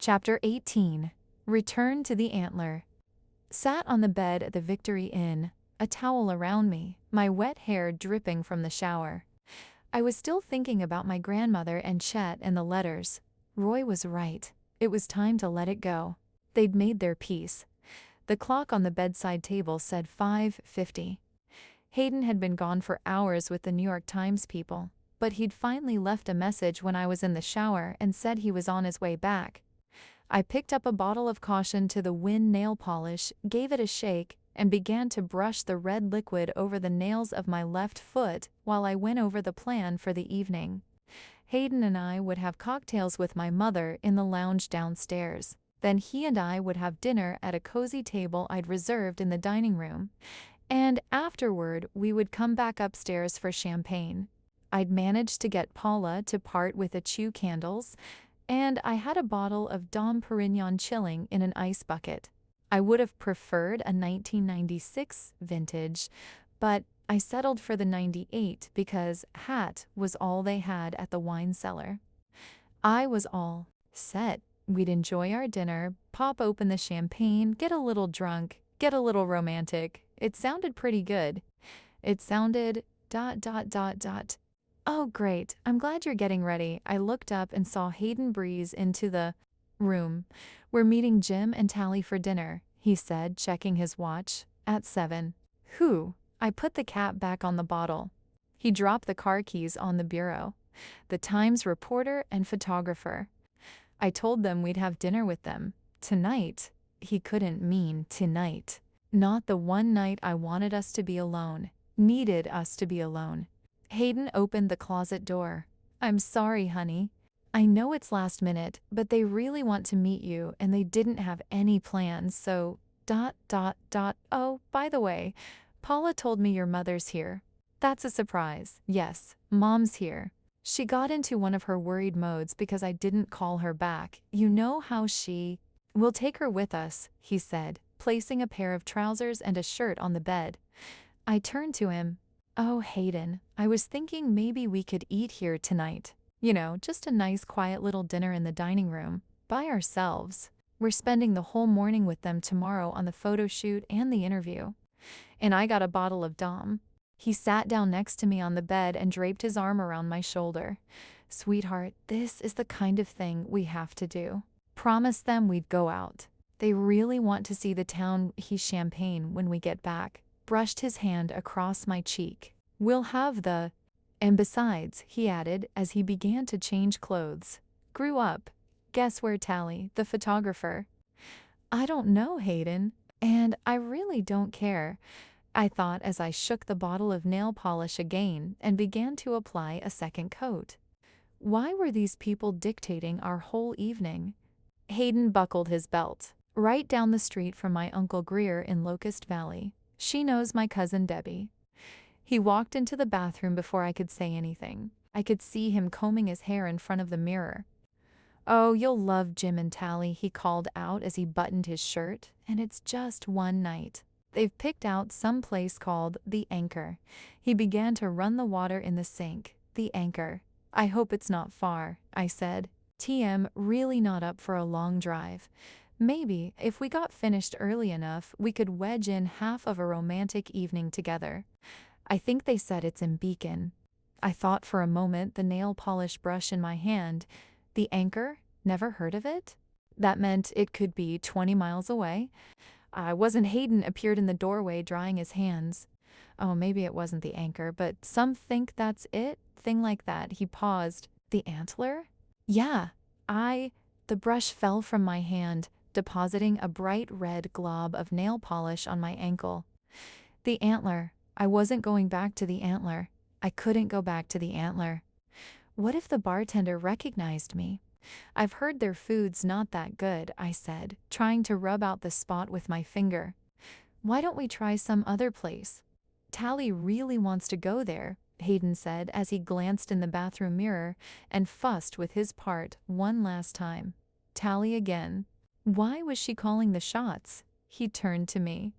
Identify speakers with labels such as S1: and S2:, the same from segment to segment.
S1: Chapter 18. Return to the Antler. Sat on the bed at the Victory Inn, a towel around me, my wet hair dripping from the shower. I was still thinking about my grandmother and Chet and the letters. Roy was right. It was time to let it go. They'd made their peace. The clock on the bedside table said 5:50. Hayden had been gone for hours with the New York Times people, but he'd finally left a message when I was in the shower and said he was on his way back. I picked up a bottle of caution to the Win nail polish, gave it a shake, and began to brush the red liquid over the nails of my left foot while I went over the plan for the evening. Hayden and I would have cocktails with my mother in the lounge downstairs. Then he and I would have dinner at a cozy table I'd reserved in the dining room. And afterward, we would come back upstairs for champagne. I'd managed to get Paula to part with the chew candles, and I had a bottle of Dom Perignon chilling in an ice bucket. I would have preferred a 1996 vintage, but I settled for the 98 because Hat was all they had at the wine cellar. I was all set. We'd enjoy our dinner, pop open the champagne, get a little drunk, get a little romantic. It sounded pretty good. It sounded ... Oh, great. I'm glad you're getting ready. I looked up and saw Hayden breeze into the room. We're meeting Jim and Tally for dinner, he said, checking his watch. At 7. Who? I put the cap back on the bottle. He dropped the car keys on the bureau. The Times reporter and photographer. I told them we'd have dinner with them. Tonight. He couldn't mean tonight. Not the one night I wanted us to be alone. Needed us to be alone. Hayden opened the closet door. I'm sorry, honey. I know it's last minute, but they really want to meet you and they didn't have any plans, so ... Oh, by the way, Paula told me your mother's here. That's a surprise. Yes, Mom's here. She got into one of her worried modes because I didn't call her back. You know how she... We'll take her with us, he said, placing a pair of trousers and a shirt on the bed. I turned to him. Oh, Hayden, I was thinking maybe we could eat here tonight. You know, just a nice quiet little dinner in the dining room, by ourselves. We're spending the whole morning with them tomorrow on the photo shoot and the interview. And I got a bottle of Dom. He sat down next to me on the bed and draped his arm around my shoulder. Sweetheart, this is the kind of thing we have to do. Promise them we'd go out. They really want to see the town. He's champagne when we get back. Brushed his hand across my cheek. We'll have the... And besides, he added as he began to change clothes. Grew up. Guess where Tally, the photographer? I don't know, Hayden. And I really don't care, I thought as I shook the bottle of nail polish again and began to apply a second coat. Why were these people dictating our whole evening? Hayden buckled his belt. Right down the street from my Uncle Greer in Locust Valley. She knows my cousin Debbie. He walked into the bathroom before I could say anything. I could see him combing his hair in front of the mirror. Oh, you'll love Jim and Tally, he called out as he buttoned his shirt, and it's just one night. They've picked out some place called The Anchor. He began to run the water in the sink. The Anchor. I hope it's not far, I said. TM really not up for a long drive. Maybe, if we got finished early enough, we could wedge in half of a romantic evening together. I think they said it's in Beacon. I thought for a moment, the nail polish brush in my hand. The Anchor? Never heard of it? That meant it could be 20 miles away. Hayden appeared in the doorway drying his hands. Oh, maybe it wasn't the Anchor, but some think that's it? Thing like that. He paused. The Antler? Yeah, The brush fell from my hand, depositing a bright red glob of nail polish on my ankle. The Antler. I wasn't going back to the Antler. I couldn't go back to the Antler. What if the bartender recognized me? I've heard their food's not that good, I said, trying to rub out the spot with my finger. Why don't we try some other place? Tally really wants to go there, Hayden said as he glanced in the bathroom mirror and fussed with his part one last time. Tally again. Why was she calling the shots? He turned to me.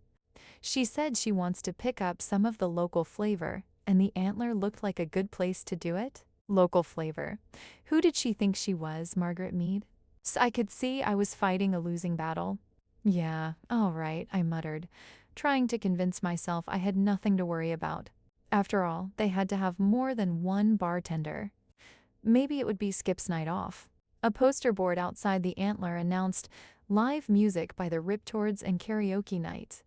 S1: She said she wants to pick up some of the local flavor, and the Antler looked like a good place to do it. Local flavor. Who did she think she was, Margaret Mead? So I could see I was fighting a losing battle. Yeah, all right, I muttered, trying to convince myself I had nothing to worry about. After all, they had to have more than one bartender. Maybe it would be Skip's night off. A poster board outside the Antler announced live music by the Riptords and karaoke night.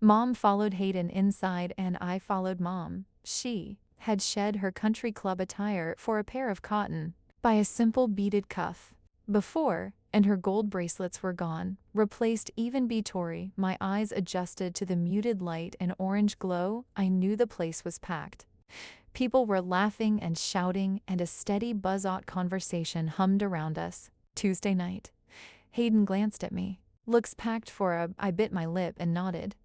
S1: Mom followed Hayden inside and I followed Mom. She had shed her country club attire for a pair of cotton by a simple beaded cuff. Before, and her gold bracelets were gone, replaced even be Tory. My eyes adjusted to the muted light and orange glow. I knew the place was packed. People were laughing and shouting, and a steady buzz-out conversation hummed around us. Tuesday night. Hayden glanced at me. Looks packed for a. I bit my lip and nodded.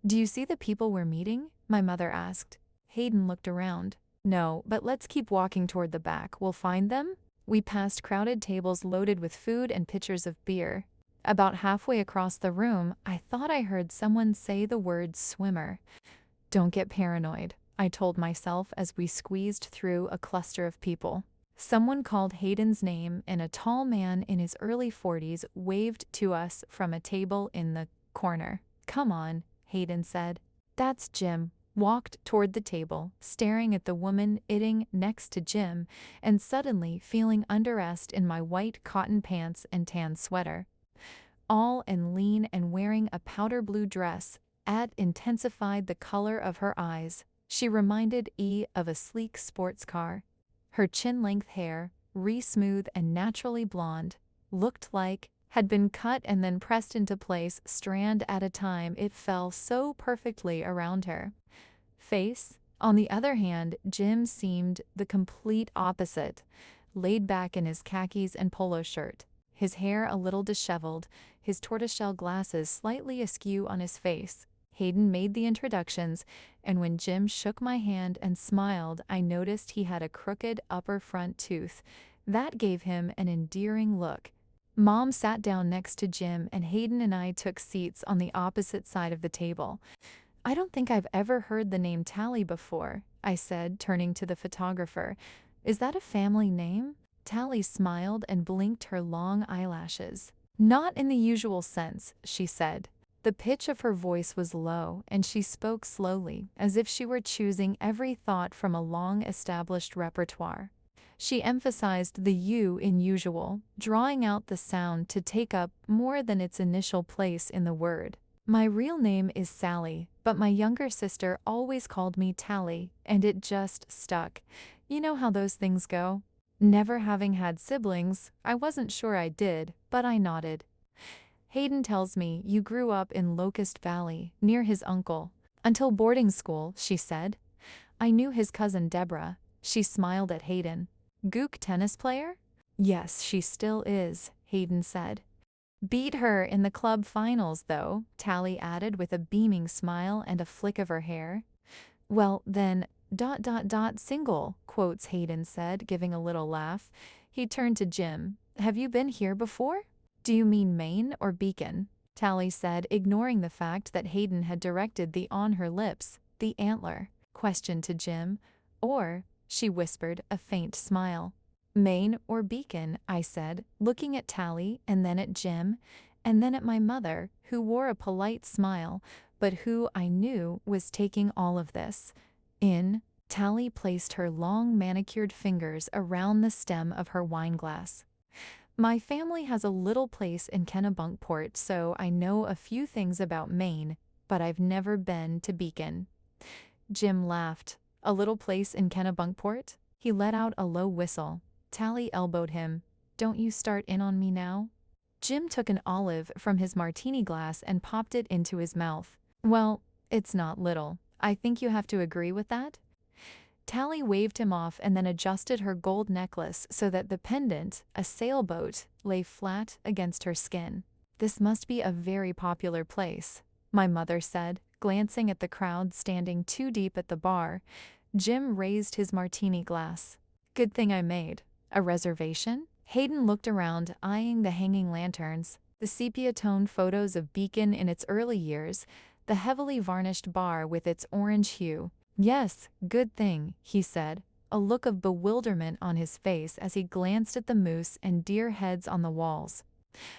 S1: Do you see the people we're meeting? My mother asked. Hayden looked around. No, but let's keep walking toward the back. We'll find them. We passed crowded tables loaded with food and pitchers of beer. About halfway across the room, I thought I heard someone say the word swimmer. Don't get paranoid, I told myself as we squeezed through a cluster of people. Someone called Hayden's name and a tall man in his early 40s waved to us from a table in the corner. Come on, Hayden said. That's Jim. Walked toward the table, staring at the woman sitting next to Jim, and suddenly feeling undressed in my white cotton pants and tan sweater. All and lean and wearing a powder blue dress, intensified the color of her eyes. She reminded of a sleek sports car. Her chin-length hair, re-smooth and naturally blonde, looked like had been cut and then pressed into place strand at a time. It fell so perfectly around her face. On the other hand, Jim seemed the complete opposite, laid back in his khakis and polo shirt, his hair a little disheveled, his tortoiseshell glasses slightly askew on his face. Hayden made the introductions, and when Jim shook my hand and smiled, I noticed he had a crooked upper front tooth. That gave him an endearing look. Mom sat down next to Jim, and Hayden and I took seats on the opposite side of the table. I don't think I've ever heard the name Tally before, I said, turning to the photographer. Is that a family name? Tally smiled and blinked her long eyelashes. Not in the usual sense, she said. The pitch of her voice was low, and she spoke slowly, as if she were choosing every thought from a long-established repertoire. She emphasized the U in usual, drawing out the sound to take up more than its initial place in the word. My real name is Sally, but my younger sister always called me Tally, and it just stuck. You know how those things go? Never having had siblings, I wasn't sure I did, but I nodded. Hayden tells me you grew up in Locust Valley, near his uncle. Until boarding school, she said. I knew his cousin Deborah. She smiled at Hayden. Gook tennis player? Yes, she still is, Hayden said. Beat her in the club finals, though, Tally added with a beaming smile and a flick of her hair. Well, then, ... single, quotes Hayden said, giving a little laugh. He turned to Jim. Have you been here before? Do you mean Maine or Beacon? Tally said, ignoring the fact that Hayden had directed the on her lips, the Antler, question to Jim. Or, she whispered, a faint smile. Maine or Beacon, I said, looking at Tally and then at Jim, and then at my mother, who wore a polite smile, but who I knew was taking all of this in. Tally placed her long manicured fingers around the stem of her wineglass. My family has a little place in Kennebunkport, so I know a few things about Maine, but I've never been to Beacon. Jim laughed. A little place in Kennebunkport? He let out a low whistle. Tally elbowed him. Don't you start in on me now? Jim took an olive from his martini glass and popped it into his mouth. Well, it's not little. I think you have to agree with that? Tally waved him off and then adjusted her gold necklace so that the pendant, a sailboat, lay flat against her skin. This must be a very popular place, my mother said, glancing at the crowd standing too deep at the bar. Jim raised his martini glass. Good thing I made. A reservation? Hayden looked around, eyeing the hanging lanterns, the sepia-toned photos of Beacon in its early years, the heavily varnished bar with its orange hue. Yes, good thing, he said. a look of bewilderment on his face as he glanced at the moose and deer heads on the walls.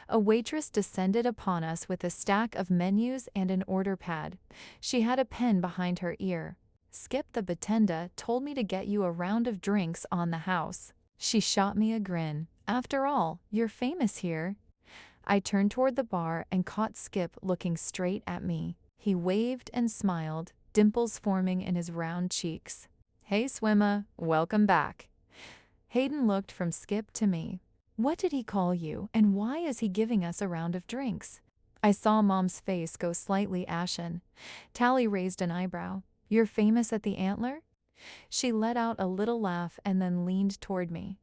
S1: A waitress descended upon us with a stack of menus and an order pad. She had a pen behind her ear. "Skip the batenda told me to get you a round of drinks on the house." She shot me a grin. "After all, you're famous here." I turned toward the bar and caught Skip looking straight at me. He waved and smiled, dimples forming in his round cheeks. "Hey, Swimma, welcome back." Hayden looked from Skip to me. "What did he call you, and why is he giving us a round of drinks?" I saw Mom's face go slightly ashen. Tally raised an eyebrow. "You're famous at the Antler?" She let out a little laugh and then leaned toward me.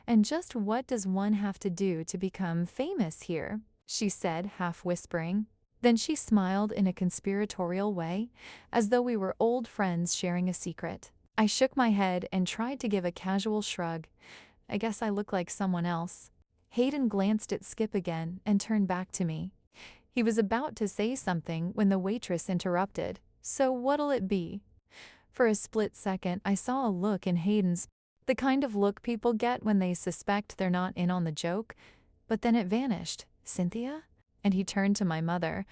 S1: "And just what does one have to do to become famous here?" she said, half whispering. Then she smiled in a conspiratorial way, as though we were old friends sharing a secret. I shook my head and tried to give a casual shrug. "I guess I look like someone else." Hayden glanced at Skip again and turned back to me. He was about to say something when the waitress interrupted. "So what'll it be?" For a split second, I saw a look in Hayden's, the kind of look people get when they suspect they're not in on the joke, but then it vanished. "Cynthia?" And he turned to my mother.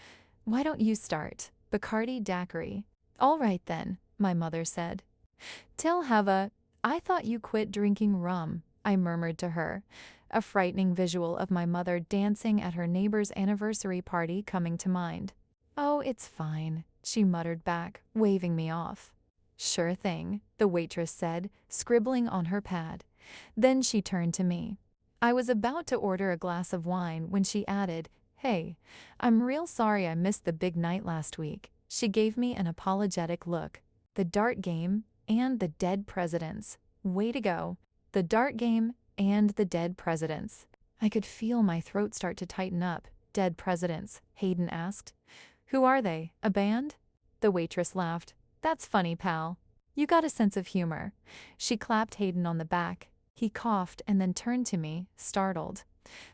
S1: "Why don't you start? Bacardi daiquiri." "All right then," my mother said. "Till I thought you quit drinking rum," I murmured to her, a frightening visual of my mother dancing at her neighbor's anniversary party coming to mind. "Oh, it's fine," she muttered back, waving me off. "Sure thing," the waitress said, scribbling on her pad. Then she turned to me. I was about to order a glass of wine when she added, "Hey, I'm real sorry I missed the big night last week." She gave me an apologetic look. "The dart game and the dead presidents. Way to go." The dart game and the dead presidents. I could feel my throat start to tighten up. "Dead presidents?" Hayden asked. "Who are they, a band?" The waitress laughed. "That's funny, pal. You got a sense of humor." She clapped Hayden on the back. He coughed and then turned to me, startled.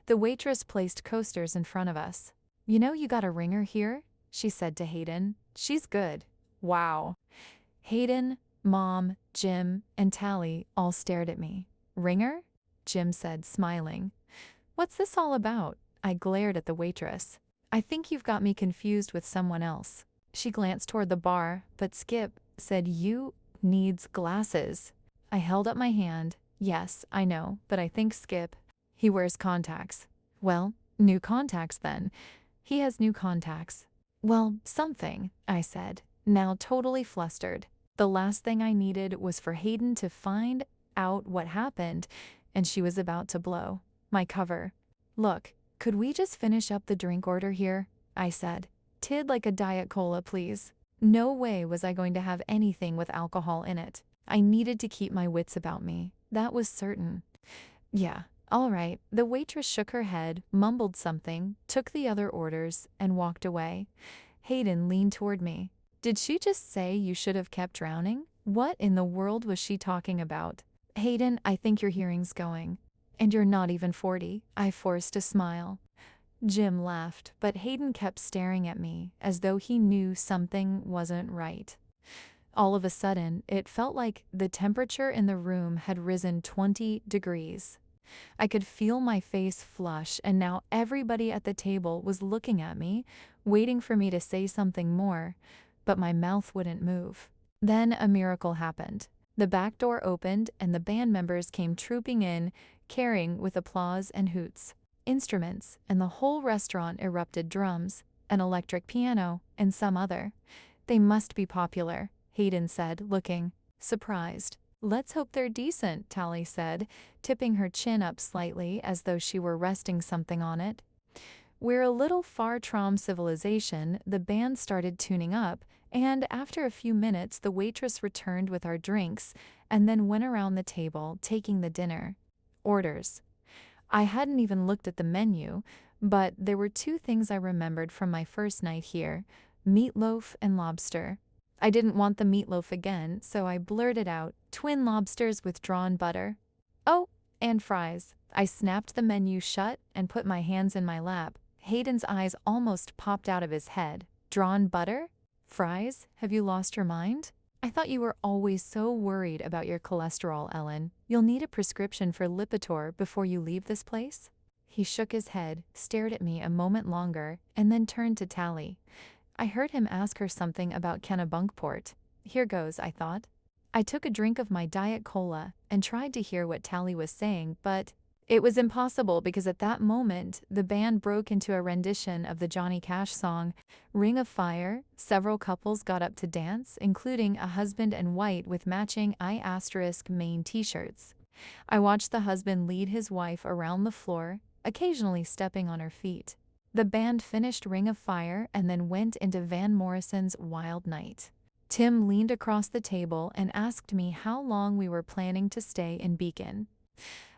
S1: The waitress placed coasters in front of us. "You know you got a ringer here?" she said to Hayden. "She's good." Wow. Hayden, Mom, Jim, and Tally all stared at me. "Ringer?" Jim said, smiling. "What's this all about?" I glared at the waitress. "I think you've got me confused with someone else." She glanced toward the bar, but Skip said, "You needs glasses." I held up my hand. "Yes, I know, but I think Skip, he wears contacts." "Well, new contacts then." "He has new contacts." "Well, something," I said, now totally flustered. The last thing I needed was for Hayden to find out what happened, and she was about to blow my cover. "Look, could we just finish up the drink order here?" I said. "Tid like a Diet Cola, please." No way was I going to have anything with alcohol in it. I needed to keep my wits about me. That was certain. "Yeah, all right." The waitress shook her head, mumbled something, took the other orders, and walked away. Hayden leaned toward me. "Did she just say you should have kept drowning? What in the world was she talking about?" "Hayden, I think your hearing's going." "And you're not even 40. I forced a smile. Jim laughed, but Hayden kept staring at me as though he knew something wasn't right. All of a sudden, it felt like the temperature in the room had risen 20 degrees. I could feel my face flush, and now everybody at the table was looking at me, waiting for me to say something more, but my mouth wouldn't move. Then a miracle happened. The back door opened, and the band members came trooping in, carrying with applause and hoots instruments, and the whole restaurant erupted drums, an electric piano, and some other. "They must be popular," Hayden said, looking surprised. "Let's hope they're decent," Tally said, tipping her chin up slightly as though she were resting something on it. We're a little far from civilization. The band started tuning up, and after a few minutes the waitress returned with our drinks and then went around the table taking the dinner orders. I hadn't even looked at the menu, but there were two things I remembered from my first night here: meatloaf and lobster. I didn't want the meatloaf again, so I blurted out, "Twin lobsters with drawn butter." "Oh, and fries." I snapped the menu shut and put my hands in my lap. Hayden's eyes almost popped out of his head. "Drawn butter? Fries? Have you lost your mind?" I thought you were always so worried about your cholesterol, Ellen. You'll need a prescription for Lipitor before you leave this place? He shook his head, stared at me a moment longer, and then turned to Tally. I heard him ask her something about Kennebunkport. Here goes, I thought. I took a drink of my Diet Cola and tried to hear what Tally was saying, but it was impossible because at that moment, the band broke into a rendition of the Johnny Cash song, Ring of Fire. Several couples got up to dance, including a husband and wife with matching I*Maine t-shirts. I watched the husband lead his wife around the floor, occasionally stepping on her feet. The band finished Ring of Fire and then went into Van Morrison's Wild Night. Tim leaned across the table and asked me how long we were planning to stay in Beacon.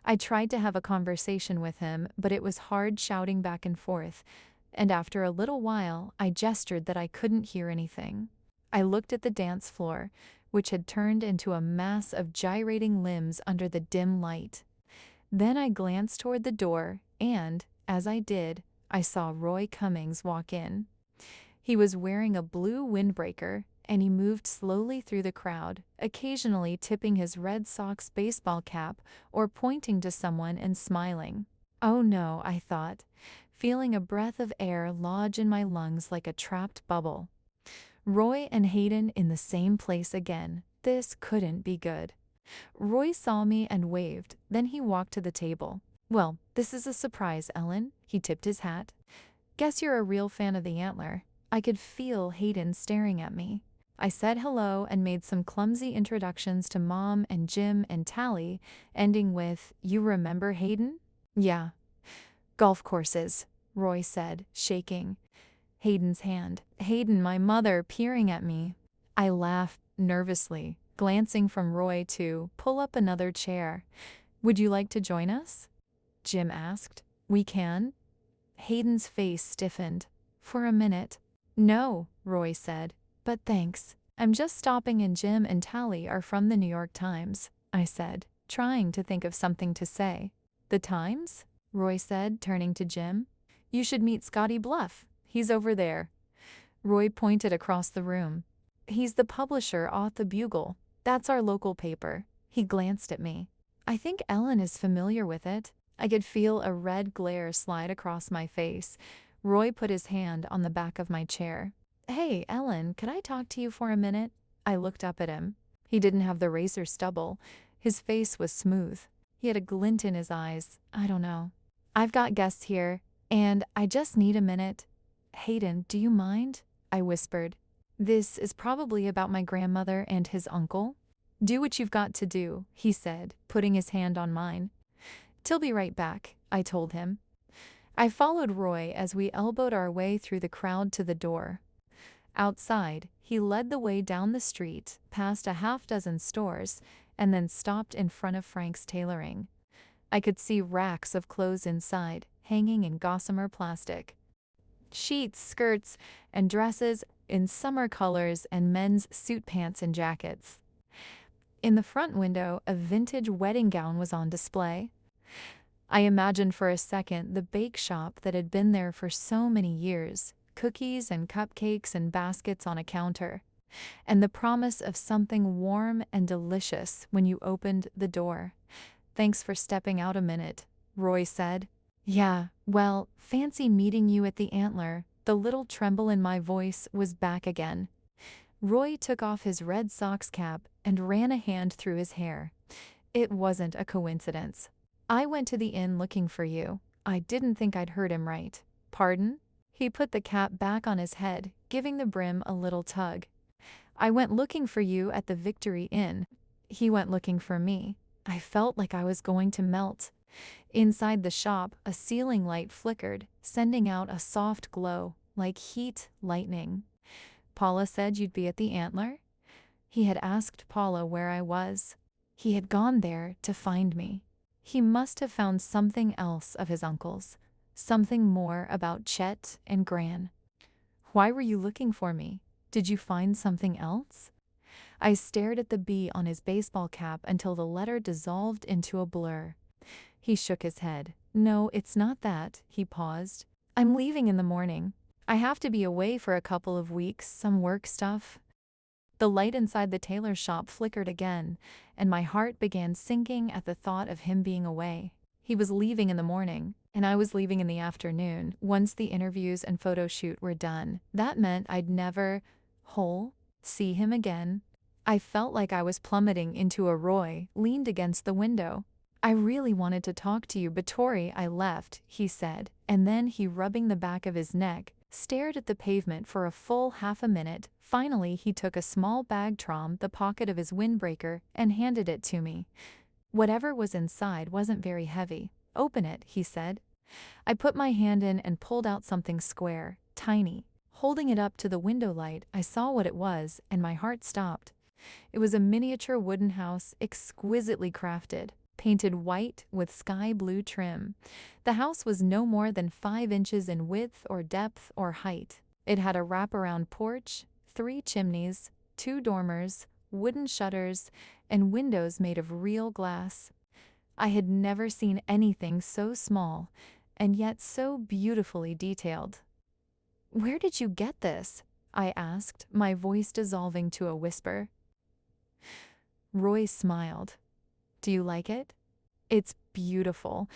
S1: I tried to have a conversation with him, but it was hard shouting back and forth, and after a little while, I gestured that I couldn't hear anything. I looked at the dance floor, which had turned into a mass of gyrating limbs under the dim light. Then I glanced toward the door, and, as I did, I saw Roy Cummings walk in. He was wearing a blue windbreaker, and he moved slowly through the crowd, occasionally tipping his Red Sox baseball cap or pointing to someone and smiling. Oh no, I thought, feeling a breath of air lodge in my lungs like a trapped bubble. Roy and Hayden in the same place again. This couldn't be good. Roy saw me and waved, then he walked to the table. Well, this is a surprise, Ellen. He tipped his hat. Guess you're a real fan of the Antler. I could feel Hayden staring at me. I said hello and made some clumsy introductions to Mom and Jim and Tally, ending with, "You remember Hayden?" "Yeah." "Golf courses," Roy said, shaking Hayden's hand. Hayden, my mother, peering at me. I laughed nervously, glancing from Roy to pull up another chair. "Would you like to join us?" Jim asked. "We can?" Hayden's face stiffened. For a minute. "No," Roy said, "but thanks. I'm just stopping and Jim and Tally are from the New York Times," I said, trying to think of something to say. "The Times?" Roy said, turning to Jim. "You should meet Scotty Bluff. He's over there." Roy pointed across the room. "He's the publisher of the Bugle. That's our local paper." He glanced at me. "I think Ellen is familiar with it." I could feel a red glare slide across my face. Roy put his hand on the back of my chair. "Hey, Ellen, could I talk to you for a minute?" I looked up at him. He didn't have the razor stubble. His face was smooth. He had a glint in his eyes. I don't know. "I've got guests here, and I just need a minute." "Hayden, do you mind?" I whispered. "This is probably about my grandmother and his uncle." "Do what you've got to do," he said, putting his hand on mine. "Till be right back," I told him. I followed Roy as we elbowed our way through the crowd to the door. Outside, he led the way down the street, past a half-dozen stores, and then stopped in front of Frank's Tailoring. I could see racks of clothes inside, hanging in gossamer plastic. Sheets, skirts, and dresses in summer colors and men's suit pants and jackets. In the front window, a vintage wedding gown was on display. I imagined for a second the Bakeshop that had been there for so many years, cookies and cupcakes and baskets on a counter, and the promise of something warm and delicious when you opened the door. "Thanks for stepping out a minute," Roy said. "Yeah, well, fancy meeting you at the Antler." The little tremble in my voice was back again. Roy took off his Red Sox cap and ran a hand through his hair. It wasn't a coincidence. "I went to the inn looking for you." I didn't think I'd heard him right. "Pardon?" He put the cap back on his head, giving the brim a little tug. "I went looking for you at the Victory Inn." He went looking for me. I felt like I was going to melt. Inside the shop, a ceiling light flickered, sending out a soft glow, like heat lightning. "Paula said you'd be at the Antler?" He had asked Paula where I was. He had gone there to find me. He must have found something else of his uncle's, something more about Chet and Gran. "Why were you looking for me? Did you find something else?" I stared at the B on his baseball cap until the letter dissolved into a blur. He shook his head. "No, it's not that." He paused. "I'm leaving in the morning. I have to be away for a couple of weeks, some work stuff." The light inside the tailor shop flickered again, and my heart began sinking at the thought of him being away. He was leaving in the morning, and I was leaving in the afternoon once the interviews and photo shoot were done. That meant I'd never see him again. I felt like I was plummeting into a Roy leaned against the window. I really wanted to talk to you, but Tori, I left, he said, and then he, rubbing the back of his neck, stared at the pavement for a full half a minute. Finally, he took a small bag from the pocket of his windbreaker and handed it to me. Whatever was inside wasn't very heavy. Open it, he said. I put my hand in and pulled out something square, tiny. Holding it up to the window light, I saw what it was, and my heart stopped. It was a miniature wooden house, exquisitely crafted, painted white with sky blue trim. The house was no more than 5 inches in width or depth or height. It had a wraparound porch, 3 chimneys, 2 dormers, wooden shutters, and windows made of real glass. I had never seen anything so small, and yet so beautifully detailed. "Where did you get this?" I asked, my voice dissolving to a whisper. Roy smiled. "Do you like it?" "It's beautiful."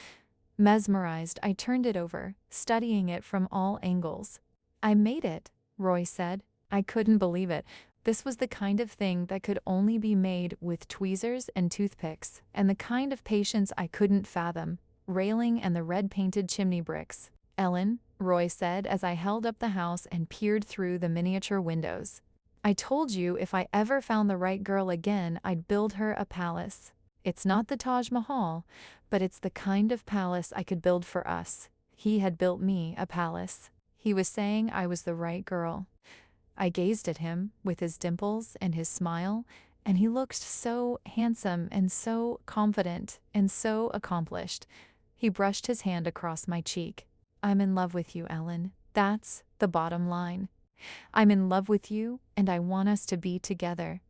S1: Mesmerized, I turned it over, studying it from all angles. "I made it," Roy said. I couldn't believe it. This was the kind of thing that could only be made with tweezers and toothpicks, and the kind of patience I couldn't fathom. Railing and the red-painted chimney bricks. "Ellen," Roy said as I held up the house and peered through the miniature windows. "I told you if I ever found the right girl again, I'd build her a palace. It's not the Taj Mahal, but it's the kind of palace I could build for us." He had built me a palace. He was saying I was the right girl. I gazed at him, with his dimples and his smile, and he looked so handsome and so confident and so accomplished. He brushed his hand across my cheek. "I'm in love with you, Ellen. That's the bottom line. I'm in love with you, and I want us to be together.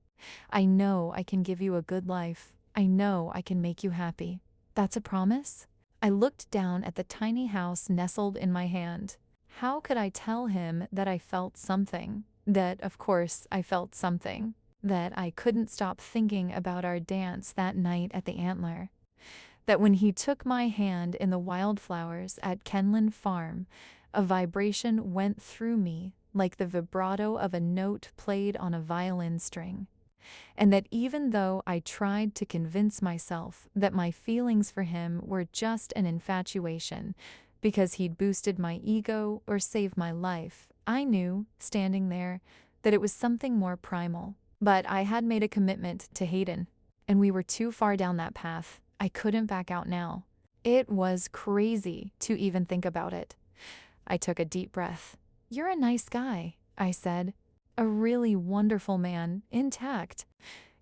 S1: I know I can give you a good life. I know I can make you happy. That's a promise?" I looked down at the tiny house nestled in my hand. How could I tell him that I felt something? That, of course, I felt something. That I couldn't stop thinking about our dance that night at the Antler. That when he took my hand in the wildflowers at Kenland Farm, a vibration went through me like the vibrato of a note played on a violin string. And that even though I tried to convince myself that my feelings for him were just an infatuation, because he'd boosted my ego or saved my life, I knew, standing there, that it was something more primal. But I had made a commitment to Hayden, and we were too far down that path. I couldn't back out now. It was crazy to even think about it. I took a deep breath. "You're a nice guy," I said. "A really wonderful man, intact.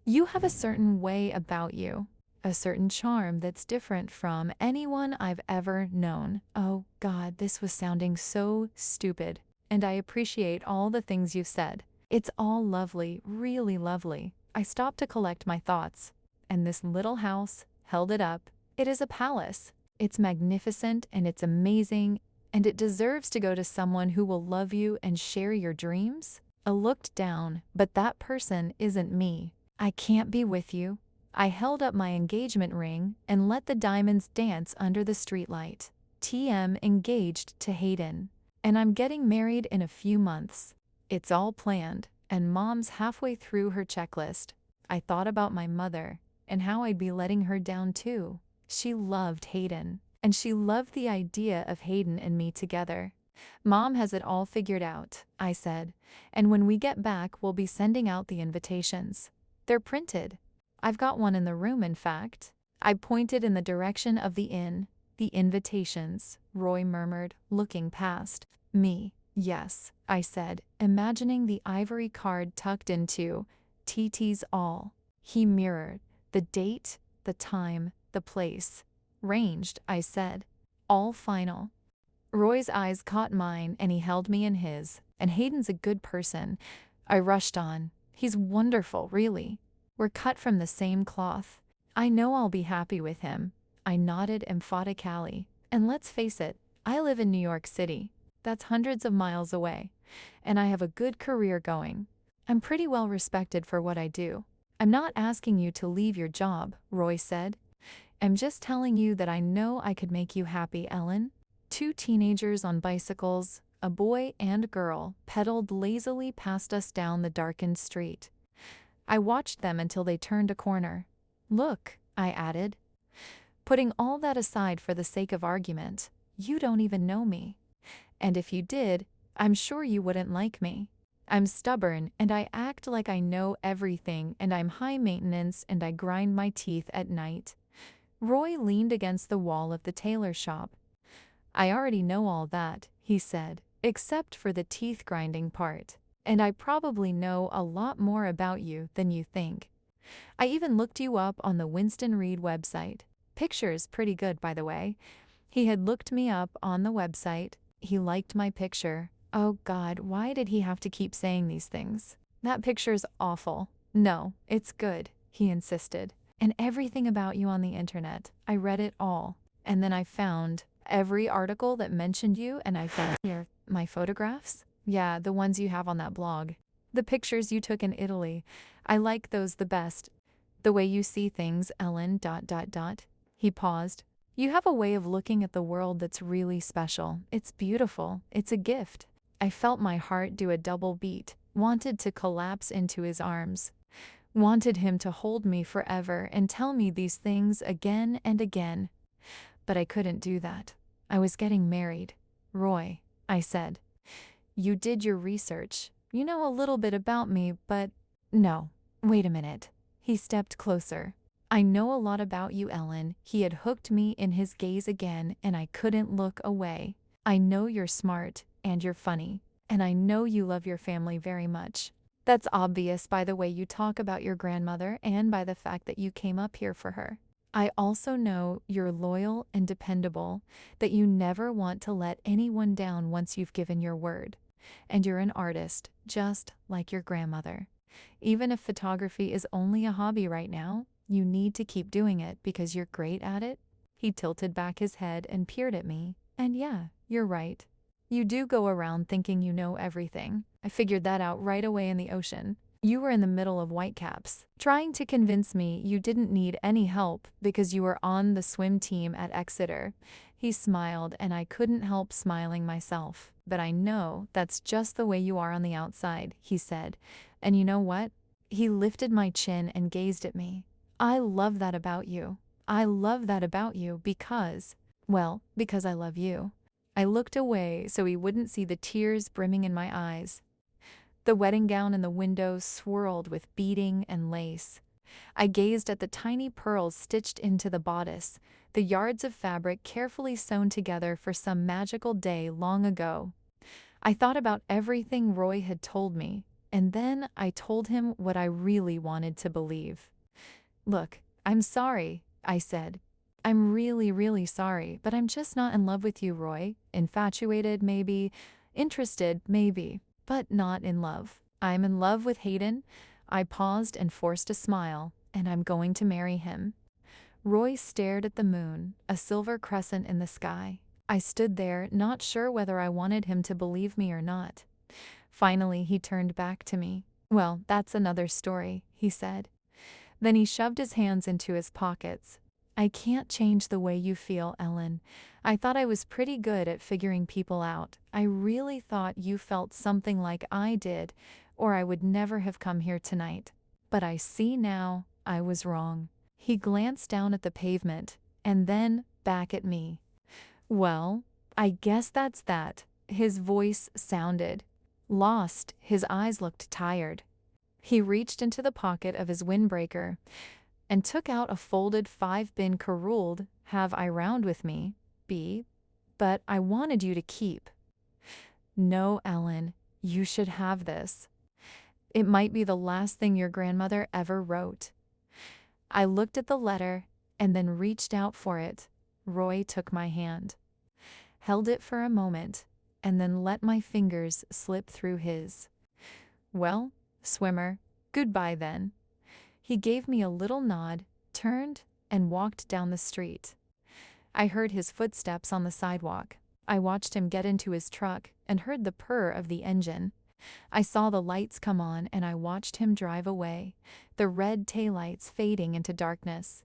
S1: You have a certain way about you, a certain charm that's different from anyone I've ever known." Oh God, this was sounding so stupid, and I appreciate all the things you've said. It's all lovely, really lovely. I stopped to collect my thoughts, and this little house held it up. It is a palace. It's magnificent and it's amazing, and it deserves to go to someone who will love you and share your dreams. I looked down, but that person isn't me. I can't be with you. I held up my engagement ring and let the diamonds dance under the streetlight. TM engaged to Hayden. And I'm getting married in a few months. It's all planned, and Mom's halfway through her checklist. I thought about my mother and how I'd be letting her down too. She loved Hayden, and she loved the idea of Hayden and me together. "Mom has it all figured out," I said, "and when we get back we'll be sending out the invitations. They're printed. I've got one in the room, in fact." I pointed in the direction of the inn. "The invitations," Roy murmured, looking past me. "Yes," I said, imagining the ivory card tucked into TT's all. He mirrored the date, the time, the place. "Ranged," I said. "All final." Roy's eyes caught mine and he held me in his. "And Hayden's a good person." I rushed on. "He's wonderful, really. We're cut from the same cloth. I know I'll be happy with him." I nodded emphatically. "And let's face it, I live in New York City. That's hundreds of miles away. And I have a good career going. I'm pretty well respected for what I do. I'm not asking you to leave your job, Roy said. I'm just telling you that I know I could make you happy, Ellen. Two teenagers on bicycles, a boy and girl, pedaled lazily past us down the darkened street. I watched them until they turned a corner. Look, I added. Putting all that aside for the sake of argument, you don't even know me. And if you did, I'm sure you wouldn't like me. I'm stubborn and I act like I know everything, and I'm high maintenance and I grind my teeth at night. Roy leaned against the wall of the tailor shop. I already know all that, he said, except for the teeth grinding part. And I probably know a lot more about you than you think. I even looked you up on the Winston Reed website. Picture's pretty good, by the way. He had looked me up on the website. He liked my picture. Oh God, why did he have to keep saying these things? That picture's awful. No, it's good, he insisted. And everything about you on the internet. I read it all. And then I found every article that mentioned you, and I found here my photographs. Yeah, the ones you have on that blog. The pictures you took in Italy. I like those the best. The way you see things, Ellen. He paused. You have a way of looking at the world that's really special. It's beautiful. It's a gift. I felt my heart do a double beat, wanted to collapse into his arms. Wanted him to hold me forever and tell me these things again and again. But I couldn't do that. I was getting married. Roy, I said. You did your research. You know a little bit about me, but no. Wait a minute. He stepped closer. I know a lot about you, Ellen. He had hooked me in his gaze again, and I couldn't look away. I know you're smart, and you're funny, and I know you love your family very much. That's obvious by the way you talk about your grandmother and by the fact that you came up here for her. I also know you're loyal and dependable, that you never want to let anyone down once you've given your word. And you're an artist, just like your grandmother. Even if photography is only a hobby right now, you need to keep doing it because you're great at it. He tilted back his head and peered at me. And yeah, you're right. You do go around thinking you know everything. I figured that out right away in the ocean. You were in the middle of Whitecaps, trying to convince me you didn't need any help because you were on the swim team at Exeter. He smiled, and I couldn't help smiling myself. But I know that's just the way you are on the outside, he said. And you know what? He lifted my chin and gazed at me. I love that about you. I love that about you because I love you. I looked away so he wouldn't see the tears brimming in my eyes. The wedding gown in the window swirled with beading and lace. I gazed at the tiny pearls stitched into the bodice, the yards of fabric carefully sewn together for some magical day long ago. I thought about everything Roy had told me, and then I told him what I really wanted to believe. Look, I'm sorry, I said. I'm really, really sorry, but I'm just not in love with you, Roy. Infatuated, maybe. Interested, maybe. But not in love. I'm in love with Hayden. I paused and forced a smile, and I'm going to marry him. Roy stared at the moon, a silver crescent in the sky. I stood there, not sure whether I wanted him to believe me or not. Finally, he turned back to me. Well, that's another story, he said. Then he shoved his hands into his pockets. I can't change the way you feel, Ellen. I thought I was pretty good at figuring people out. I really thought you felt something like I did, or I would never have come here tonight. But I see now I was wrong. He glanced down at the pavement, and then back at me. Well, I guess that's that. His voice sounded lost. His eyes looked tired. He reached into the pocket of his windbreaker and took out a folded 5-bin caroled, "Have I round with me, B, but I wanted you to keep." No, Ellen, you should have this. It might be the last thing your grandmother ever wrote. I looked at the letter and then reached out for it. Roy took my hand, held it for a moment, and then let my fingers slip through his. Well, swimmer, goodbye then. He gave me a little nod, turned, and walked down the street. I heard his footsteps on the sidewalk. I watched him get into his truck and heard the purr of the engine. I saw the lights come on and I watched him drive away, the red taillights fading into darkness.